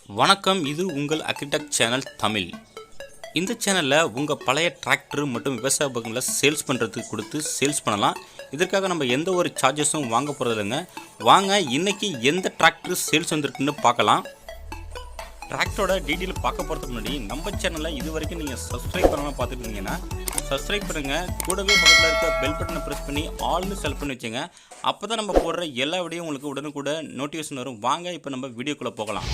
வணக்கம், இது உங்கள் அக்ரிடெக் சேனல் தமிழ். இந்த சேனலில் உங்கள் பழைய டிராக்டர் மற்றும் விவசாய உபகரணங்களை சேல்ஸ் பண்ணுறதுக்கு கொடுத்து சேல்ஸ் பண்ணலாம். இதற்காக நம்ம எந்த ஒரு சார்ஜஸும் வாங்க போகிறது இல்லைங்க. வாங்க இன்றைக்கி எந்த டிராக்டர் சேல்ஸ் வந்திருக்குன்னு பார்க்கலாம். டிராக்டரோட டீட்டெயில் பார்க்க போகிறதுக்கு முன்னாடி நம்ம சேனலில் இது வரைக்கும் நீங்கள் சப்ஸ்கிரைப் பண்ணாமல் பார்த்துட்டு இருந்தீங்கன்னா சப்ஸ்கிரைப் பண்ணுங்கள். கூடவே பக்கத்தில் இருக்க பெல் பட்டனை ப்ரெஸ் பண்ணி ஆல்னு செலக்ட் பண்ணி வச்சுங்க. அப்போ தான் நம்ம போடுற எல்லா வீடியோ உங்களுக்கு உடனுக்குட நோட்டிஃபிகேஷன் வரும். வாங்க இப்போ நம்ம வீடியோக்குள்ளே போகலாம்.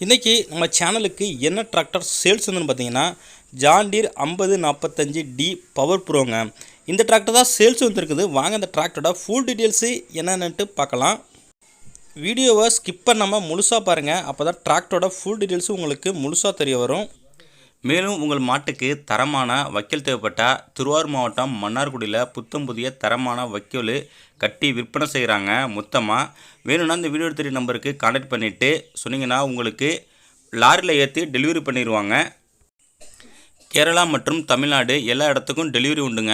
இன்றைக்கி நம்ம சேனலுக்கு என்ன டிராக்டர் சேல்ஸ் வந்துன்னு பார்த்தீங்கன்னா ஜான் டீர் 5045D பவர் ப்ரோங்க. இந்த டிராக்டர் தான் சேல்ஸ் வந்துருக்குது. வாங்க இந்த டிராக்டரோட ஃபுல் டீட்டெயில்ஸு என்னென்னுட்டு பார்க்கலாம். வீடியோவை ஸ்கிப் பண்ணாமல் முழுசாக பாருங்கள். அப்போ தான் டிராக்டரோட ஃபுல் டீட்டெயில்ஸு உங்களுக்கு முழுசாக தெரிய வரும். மேலும் உங்கள் மாட்டுக்கு தரமான வைக்கோல் தேவைப்பட்டால் திருவாரூர் மாவட்டம் மன்னார்குடியில் புத்தம் புதிய தரமான வைக்கோல் கட்டி விற்பனை செய்கிறாங்க மொத்தமாக. வேணும்னா இந்த வீடியோ தெரிய நம்பருக்கு கான்டாக்ட் பண்ணிவிட்டு சொன்னீங்கன்னா உங்களுக்கு லாரியில் ஏற்றி டெலிவரி பண்ணிடுவாங்க. கேரளா மற்றும் தமிழ்நாடு எல்லா இடத்துக்கும் டெலிவரி உண்டுங்க.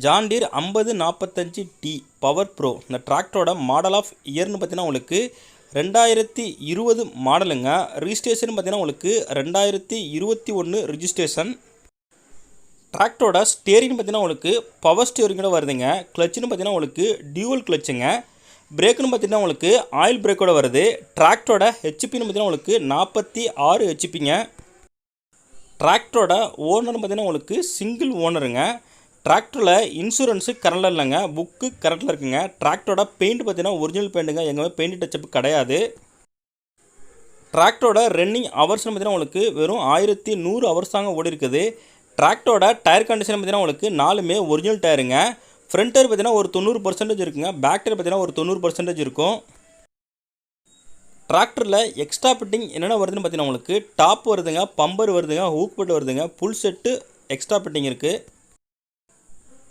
John deer 5045D power bro இந்த டிராக்டரோட மாடல் ஆஃப் இயர்னு பார்த்தீங்கன்னா உங்களுக்கு 2020 மாடலுங்க. ரிஜிஸ்ட்ரேஷன் பார்த்தீங்கன்னா உங்களுக்கு 2021 ரிஜிஸ்ட்ரேஷன். டிராக்டரோட ஸ்டேரிங்னு பார்த்தீங்கன்னா உங்களுக்கு பவர் ஸ்டேரிங்கோட வருதுங்க. கிளச்சுன்னு பார்த்தீங்கன்னா உங்களுக்கு டியூவல் கிளச்சுங்க. பிரேக்குன்னு பார்த்தீங்கன்னா உங்களுக்கு ஆயில் பிரேக்கோட வருது. டிராக்டரோட ஹெச்பின்னு பார்த்தீங்கன்னா உங்களுக்கு 46 ஹெச்பிங்க. டிராக்டரோட ஓனர்னு பார்த்தீங்கன்னா உங்களுக்கு சிங்கிள் ஓனருங்க. டிராக்டரில் இன்சூரன்ஸு கரண்டில் இல்லைங்க, புக்கு கரண்டில் இருக்குங்க. டிராக்டரோட பெயிண்ட் பார்த்தீங்கன்னா ஒரிஜினல் பெயிண்ட்டுங்க, எங்கேயுமே பெயிண்ட் டச்சப் கிடையாது. டிராக்டரோட ரன்னிங் ஹவர்ஸ்னு பார்த்தீங்கன்னா உங்களுக்கு வெறும் 1100 ஹவர்ஸ் தாங்க ஓடி இருக்குது. டிராக்டரோட டயர் கண்டிஷன் பார்த்தீங்கன்னா உங்களுக்கு 4மே ஒரிஜினல் டயருங்க. ஃப்ரண்ட் டயர் பார்த்தீங்கன்னா ஒரு 90% இருக்குங்க. பேக் டயர் பார்த்தீங்கன்னா ஒரு 90% இருக்கும். டிராக்டரில் எக்ஸ்ட்ரா ஃபிட்டிங் என்னென்ன வருதுன்னு பார்த்தீங்கன்னா உங்களுக்கு டாப் வருதுங்க, பம்பர் வருதுங்க, ஹூக் பெட் வருதுங்க, ஃபுல் செட்டு எக்ஸ்ட்ரா ஃபிட்டிங் இருக்குது.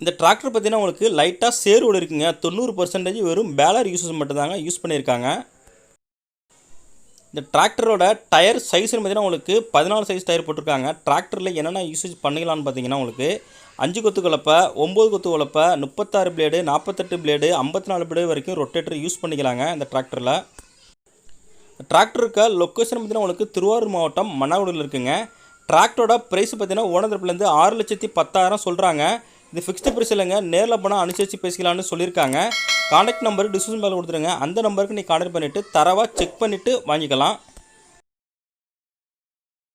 இந்த டிராக்டர் பார்த்தீங்கன்னா உங்களுக்கு லைட்டாக சேரோடு இருக்குங்க. 90% வெறும் பேலர் யூஸஸ் மட்டும்தாங்க யூஸ் பண்ணியிருக்காங்க. இந்த டிராக்டரோட டயர் சைஸ்னு பார்த்தீங்கன்னா உங்களுக்கு 14 சைஸ் டயர் போட்டிருக்காங்க. டிராக்டரில் என்னென்ன யூசேஜ் பண்ணிக்கலான்னு பார்த்தீங்கன்னா உங்களுக்கு 5 கொத்து கலப்பை, 9 கொத்து கலப்பை, 36 பிளேடு, 48 பிளேடு, 54 பிளேடு வரைக்கும் ரொட்டேட்டர் யூஸ் பண்ணிக்கலாங்க இந்த டிராக்டரில். டிராக்டருக்கு லொக்கேஷன் பார்த்தீங்கன்னா உங்களுக்கு திருவாரூர் மாவட்டம் மன்னார்குடியில் இருக்குங்க. டிராக்டரோட ப்ரைஸ் பார்த்தீங்கன்னா ஓனர் தரப்புலேருந்து 6,10,000 சொல்கிறாங்க. இது ஃபிக்ஸ்டு ப்ரைஸ் இல்லைங்க, நேரில் போனால் அனுசரித்து பேசிக்கலான்னு சொல்லியிருக்காங்க. கான்டாக்ட் நம்பர் டிஸ்கிரிப்ஷன் மேலே கொடுத்துருங்க. அந்த நம்பருக்கு நீங்கள் கான்டாக்ட் பண்ணிவிட்டு தரவாக செக் பண்ணிவிட்டு வாங்கிக்கலாம்.